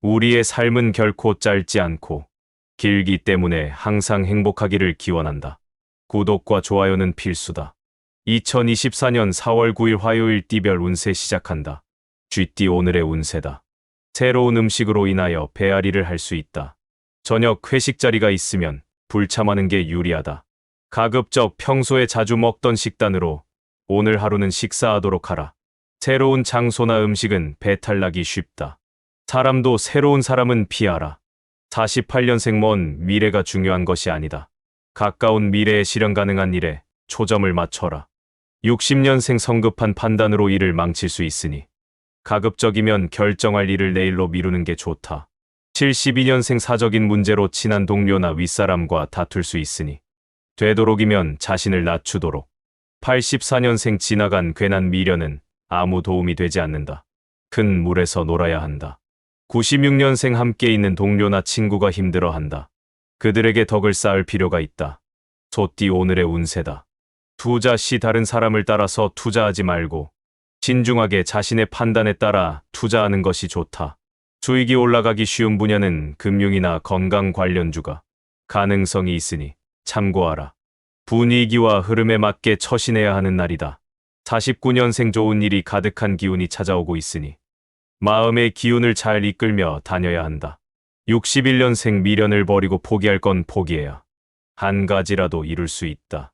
우리의 삶은 결코 짧지 않고 길기 때문에 항상 행복하기를 기원한다. 구독과 좋아요는 필수다. 2024년 4월 9일 화요일 띠별 운세 시작한다. 쥐띠 오늘의 운세다. 새로운 음식으로 인하여 배앓이를 할 수 있다. 저녁 회식 자리가 있으면 불참하는 게 유리하다. 가급적 평소에 자주 먹던 식단으로 오늘 하루는 식사하도록 하라. 새로운 장소나 음식은 배탈나기 쉽다. 사람도 새로운 사람은 피하라. 48년생 먼 미래가 중요한 것이 아니다. 가까운 미래에 실현 가능한 일에 초점을 맞춰라. 60년생 성급한 판단으로 일을 망칠 수 있으니 가급적이면 결정할 일을 내일로 미루는 게 좋다. 72년생 사적인 문제로 친한 동료나 윗사람과 다툴 수 있으니 되도록이면 자신을 낮추도록. 84년생 지나간 괜한 미련은 아무 도움이 되지 않는다. 큰 물에서 놀아야 한다. 96년생 함께 있는 동료나 친구가 힘들어한다. 그들에게 덕을 쌓을 필요가 있다. 소띠 오늘의 운세다. 투자 시 다른 사람을 따라서 투자하지 말고 신중하게 자신의 판단에 따라 투자하는 것이 좋다. 수익이 올라가기 쉬운 분야는 금융이나 건강 관련주가 가능성이 있으니 참고하라. 분위기와 흐름에 맞게 처신해야 하는 날이다. 49년생 좋은 일이 가득한 기운이 찾아오고 있으니 마음의 기운을 잘 이끌며 다녀야 한다. 61년생 미련을 버리고 포기할 건 포기해야 한 가지라도 이룰 수 있다.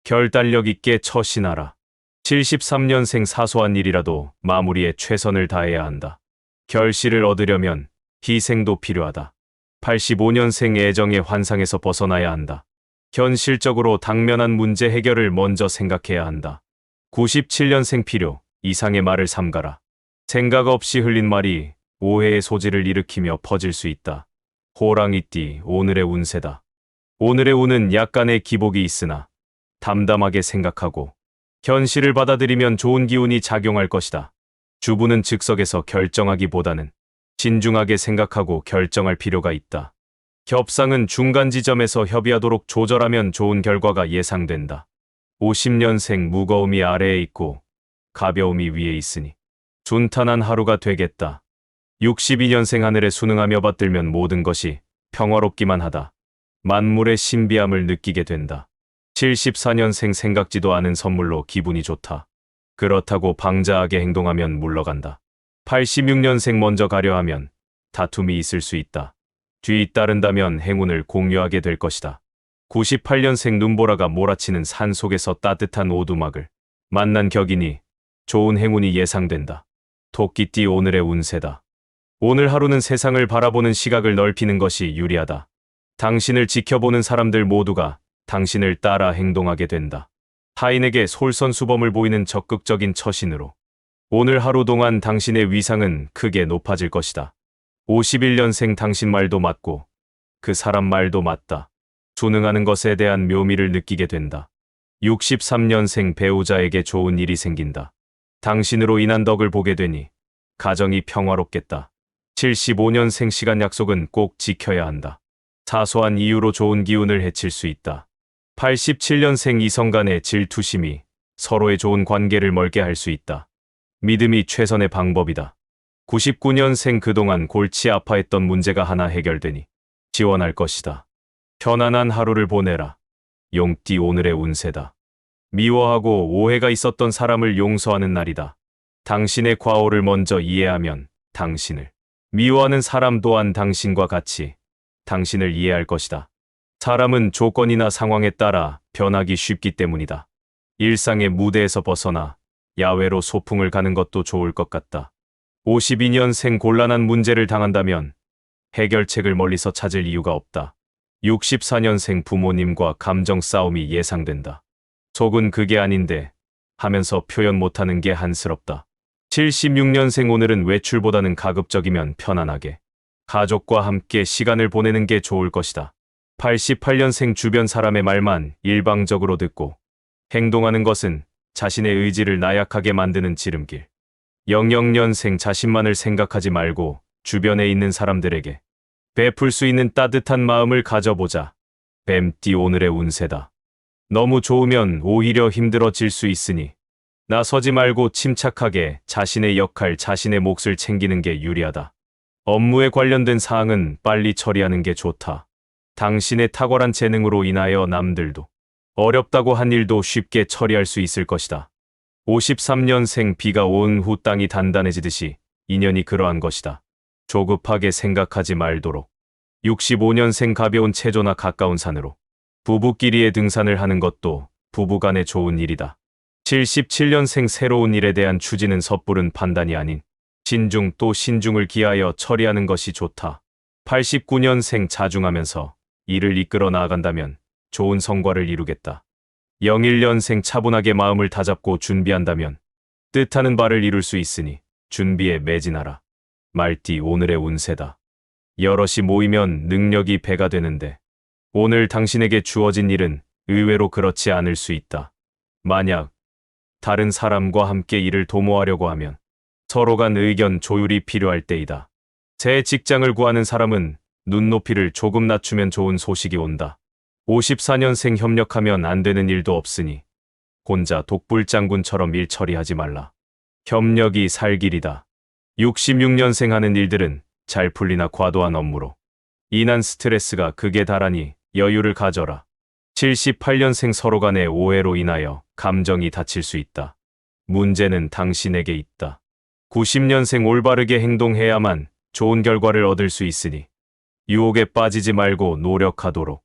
결단력 있게 처신하라. 73년생 사소한 일이라도 마무리에 최선을 다해야 한다. 결실을 얻으려면 희생도 필요하다. 85년생 애정의 환상에서 벗어나야 한다. 현실적으로 당면한 문제 해결을 먼저 생각해야 한다. 97년생 필요 이상의 말을 삼가라. 생각 없이 흘린 말이 오해의 소지를 일으키며 퍼질 수 있다. 호랑이띠 오늘의 운세다. 오늘의 운은 약간의 기복이 있으나 담담하게 생각하고 현실을 받아들이면 좋은 기운이 작용할 것이다. 주부는 즉석에서 결정하기보다는 신중하게 생각하고 결정할 필요가 있다. 협상은 중간 지점에서 협의하도록 조절하면 좋은 결과가 예상된다. 50년생 무거움이 아래에 있고 가벼움이 위에 있으니 순탄한 하루가 되겠다. 62년생 하늘에 순응하며 받들면 모든 것이 평화롭기만 하다. 만물의 신비함을 느끼게 된다. 74년생 생각지도 않은 선물로 기분이 좋다. 그렇다고 방자하게 행동하면 물러간다. 86년생 먼저 가려 하면 다툼이 있을 수 있다. 뒤따른다면 행운을 공유하게 될 것이다. 98년생 눈보라가 몰아치는 산속에서 따뜻한 오두막을 만난 격이니 좋은 행운이 예상된다. 토끼띠 오늘의 운세다. 오늘 하루는 세상을 바라보는 시각을 넓히는 것이 유리하다. 당신을 지켜보는 사람들 모두가 당신을 따라 행동하게 된다. 타인에게 솔선수범을 보이는 적극적인 처신으로 오늘 하루 동안 당신의 위상은 크게 높아질 것이다. 51년생 당신 말도 맞고 그 사람 말도 맞다. 순응하는 것에 대한 묘미를 느끼게 된다. 63년생 배우자에게 좋은 일이 생긴다. 당신으로 인한 덕을 보게 되니 가정이 평화롭겠다. 75년생 시간 약속은 꼭 지켜야 한다. 사소한 이유로 좋은 기운을 해칠 수 있다. 87년생 이성 간의 질투심이 서로의 좋은 관계를 멀게 할 수 있다. 믿음이 최선의 방법이다. 99년생 그동안 골치 아파했던 문제가 하나 해결되니 지원할 것이다. 편안한 하루를 보내라. 용띠 오늘의 운세다. 미워하고 오해가 있었던 사람을 용서하는 날이다. 당신의 과오를 먼저 이해하면 당신을 미워하는 사람 또한 당신과 같이 당신을 이해할 것이다. 사람은 조건이나 상황에 따라 변하기 쉽기 때문이다. 일상의 무대에서 벗어나 야외로 소풍을 가는 것도 좋을 것 같다. 52년생 곤란한 문제를 당한다면 해결책을 멀리서 찾을 이유가 없다. 64년생 부모님과 감정 싸움이 예상된다. 속은 그게 아닌데 하면서 표현 못하는 게 한스럽다. 76년생 오늘은 외출보다는 가급적이면 편안하게 가족과 함께 시간을 보내는 게 좋을 것이다. 88년생 주변 사람의 말만 일방적으로 듣고 행동하는 것은 자신의 의지를 나약하게 만드는 지름길. 00년생 자신만을 생각하지 말고 주변에 있는 사람들에게 베풀 수 있는 따뜻한 마음을 가져보자. 뱀띠 오늘의 운세다. 너무 좋으면 오히려 힘들어질 수 있으니 나서지 말고 침착하게 자신의 역할, 자신의 몫을 챙기는 게 유리하다. 업무에 관련된 사항은 빨리 처리하는 게 좋다. 당신의 탁월한 재능으로 인하여 남들도 어렵다고 한 일도 쉽게 처리할 수 있을 것이다. 53년생 비가 온 후 땅이 단단해지듯이 인연이 그러한 것이다. 조급하게 생각하지 말도록. 65년생 가벼운 체조나 가까운 산으로 부부끼리의 등산을 하는 것도 부부간에 좋은 일이다. 77년생 새로운 일에 대한 추진은 섣부른 판단이 아닌 신중 또 신중을 기하여 처리하는 것이 좋다. 89년생 자중하면서 일을 이끌어 나아간다면 좋은 성과를 이루겠다. 01년생 차분하게 마음을 다잡고 준비한다면 뜻하는 바를 이룰 수 있으니 준비에 매진하라. 말띠 오늘의 운세다. 여럿이 모이면 능력이 배가 되는데 오늘 당신에게 주어진 일은 의외로 그렇지 않을 수 있다. 만약 다른 사람과 함께 일을 도모하려고 하면 서로 간 의견 조율이 필요할 때이다. 새 직장을 구하는 사람은 눈높이를 조금 낮추면 좋은 소식이 온다. 54년생 협력하면 안 되는 일도 없으니 혼자 독불장군처럼 일 처리하지 말라. 협력이 살 길이다. 66년생 하는 일들은 잘 풀리나 과도한 업무로 인한 스트레스가 극에 달하니 여유를 가져라. 78년생 서로 간의 오해로 인하여 감정이 다칠 수 있다. 문제는 당신에게 있다. 90년생 올바르게 행동해야만 좋은 결과를 얻을 수 있으니 유혹에 빠지지 말고 노력하도록.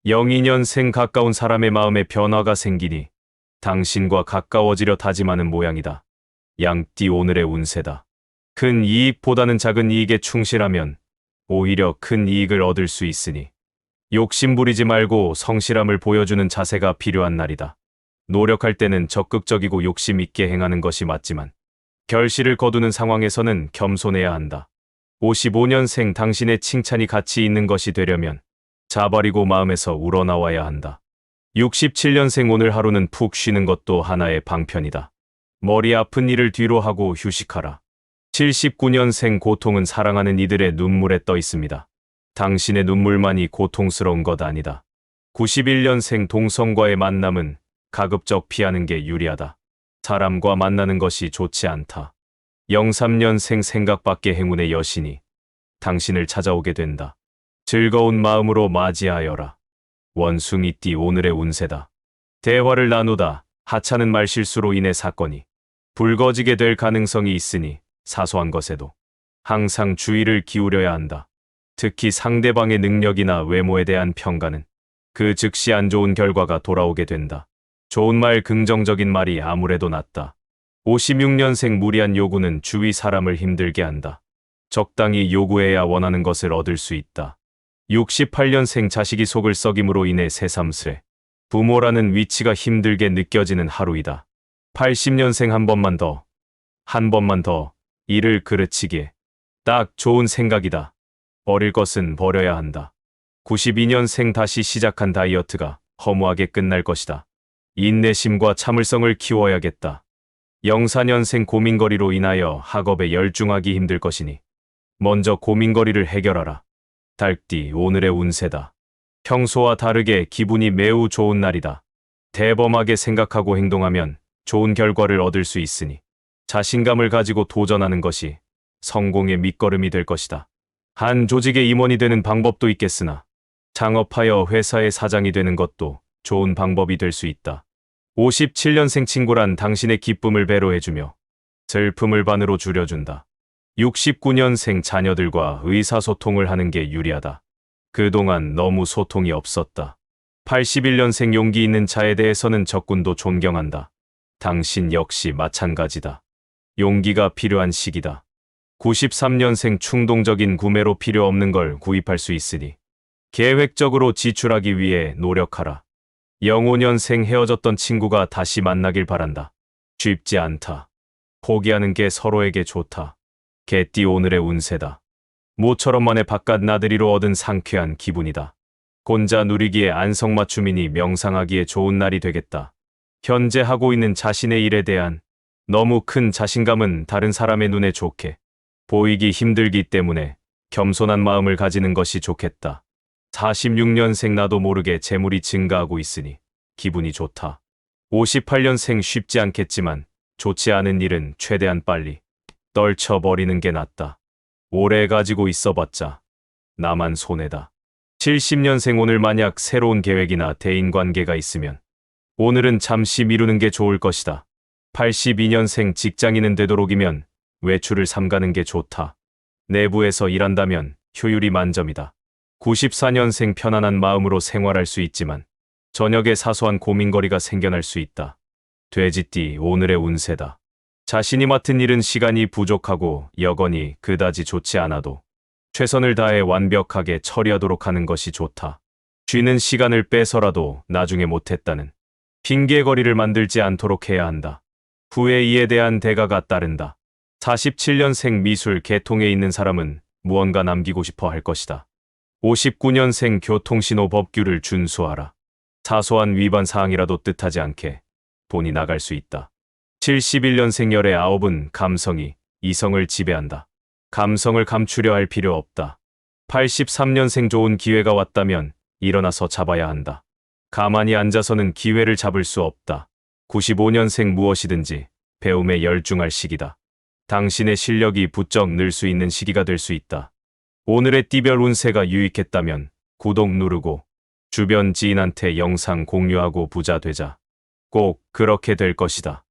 02년생 가까운 사람의 마음에 변화가 생기니 당신과 가까워지려 다짐하는 모양이다. 양띠 오늘의 운세다. 큰 이익보다는 작은 이익에 충실하면 오히려 큰 이익을 얻을 수 있으니 욕심 부리지 말고 성실함을 보여주는 자세가 필요한 날이다. 노력할 때는 적극적이고 욕심 있게 행하는 것이 맞지만 결실을 거두는 상황에서는 겸손해야 한다. 55년생 당신의 칭찬이 가치 있는 것이 되려면 자버리고 마음에서 우러나와야 한다. 67년생 오늘 하루는 푹 쉬는 것도 하나의 방편이다. 머리 아픈 일을 뒤로 하고 휴식하라. 79년생 고통은 사랑하는 이들의 눈물에 떠 있습니다. 당신의 눈물만이 고통스러운 것 아니다. 91년생 동성과의 만남은 가급적 피하는 게 유리하다. 사람과 만나는 것이 좋지 않다. 03년생 생각 밖의 행운의 여신이 당신을 찾아오게 된다. 즐거운 마음으로 맞이하여라. 원숭이띠 오늘의 운세다. 대화를 나누다 하찮은 말실수로 인해 사건이 불거지게 될 가능성이 있으니 사소한 것에도 항상 주의를 기울여야 한다. 특히 상대방의 능력이나 외모에 대한 평가는 그 즉시 안 좋은 결과가 돌아오게 된다. 좋은 말 긍정적인 말이 아무래도 낫다. 56년생 무리한 요구는 주위 사람을 힘들게 한다. 적당히 요구해야 원하는 것을 얻을 수 있다. 68년생 자식이 속을 썩임으로 인해 새삼스레 부모라는 위치가 힘들게 느껴지는 하루이다. 80년생 한 번만 더 일을 그르치기에 딱 좋은 생각이다. 버릴 것은 버려야 한다. 92년생 다시 시작한 다이어트가 허무하게 끝날 것이다. 인내심과 참을성을 키워야겠다. 04년생 고민거리로 인하여 학업에 열중하기 힘들 것이니 먼저 고민거리를 해결하라. 달띠 오늘의 운세다. 평소와 다르게 기분이 매우 좋은 날이다. 대범하게 생각하고 행동하면 좋은 결과를 얻을 수 있으니 자신감을 가지고 도전하는 것이 성공의 밑거름이 될 것이다. 한 조직의 임원이 되는 방법도 있겠으나 창업하여 회사의 사장이 되는 것도 좋은 방법이 될 수 있다. 57년생 친구란 당신의 기쁨을 배로 해주며 슬픔을 반으로 줄여준다. 69년생 자녀들과 의사소통을 하는 게 유리하다. 그동안 너무 소통이 없었다. 81년생 용기 있는 자에 대해서는 적군도 존경한다. 당신 역시 마찬가지다. 용기가 필요한 시기다. 93년생 충동적인 구매로 필요 없는 걸 구입할 수 있으니 계획적으로 지출하기 위해 노력하라. 05년생 헤어졌던 친구가 다시 만나길 바란다. 쉽지 않다. 포기하는 게 서로에게 좋다. 개띠 오늘의 운세다. 모처럼 만에 바깥 나들이로 얻은 상쾌한 기분이다. 혼자 누리기에 안성맞춤이니 명상하기에 좋은 날이 되겠다. 현재 하고 있는 자신의 일에 대한 너무 큰 자신감은 다른 사람의 눈에 좋게 보이기 힘들기 때문에 겸손한 마음을 가지는 것이 좋겠다. 46년생 나도 모르게 재물이 증가하고 있으니 기분이 좋다. 58년생 쉽지 않겠지만 좋지 않은 일은 최대한 빨리 떨쳐버리는 게 낫다. 오래 가지고 있어봤자 나만 손해다. 70년생 오늘 만약 새로운 계획이나 대인관계가 있으면 오늘은 잠시 미루는 게 좋을 것이다. 82년생 직장인은 되도록이면 외출을 삼가는 게 좋다. 내부에서 일한다면 효율이 만점이다. 94년생 편안한 마음으로 생활할 수 있지만 저녁에 사소한 고민거리가 생겨날 수 있다. 돼지띠 오늘의 운세다. 자신이 맡은 일은 시간이 부족하고 여건이 그다지 좋지 않아도 최선을 다해 완벽하게 처리하도록 하는 것이 좋다. 쉬는 시간을 빼서라도 나중에 못했다는 핑계거리를 만들지 않도록 해야 한다. 후에 이에 대한 대가가 따른다. 47년생 미술 계통에 있는 사람은 무언가 남기고 싶어 할 것이다. 59년생 교통신호 법규를 준수하라. 사소한 위반 사항이라도 뜻하지 않게 돈이 나갈 수 있다. 71년생 열의 9은 감성이 이성을 지배한다. 감성을 감추려 할 필요 없다. 83년생 좋은 기회가 왔다면 일어나서 잡아야 한다. 가만히 앉아서는 기회를 잡을 수 없다. 95년생 무엇이든지 배움에 열중할 시기다. 당신의 실력이 부쩍 늘 수 있는 시기가 될 수 있다. 오늘의 띠별 운세가 유익했다면 구독 누르고 주변 지인한테 영상 공유하고 부자 되자. 꼭 그렇게 될 것이다.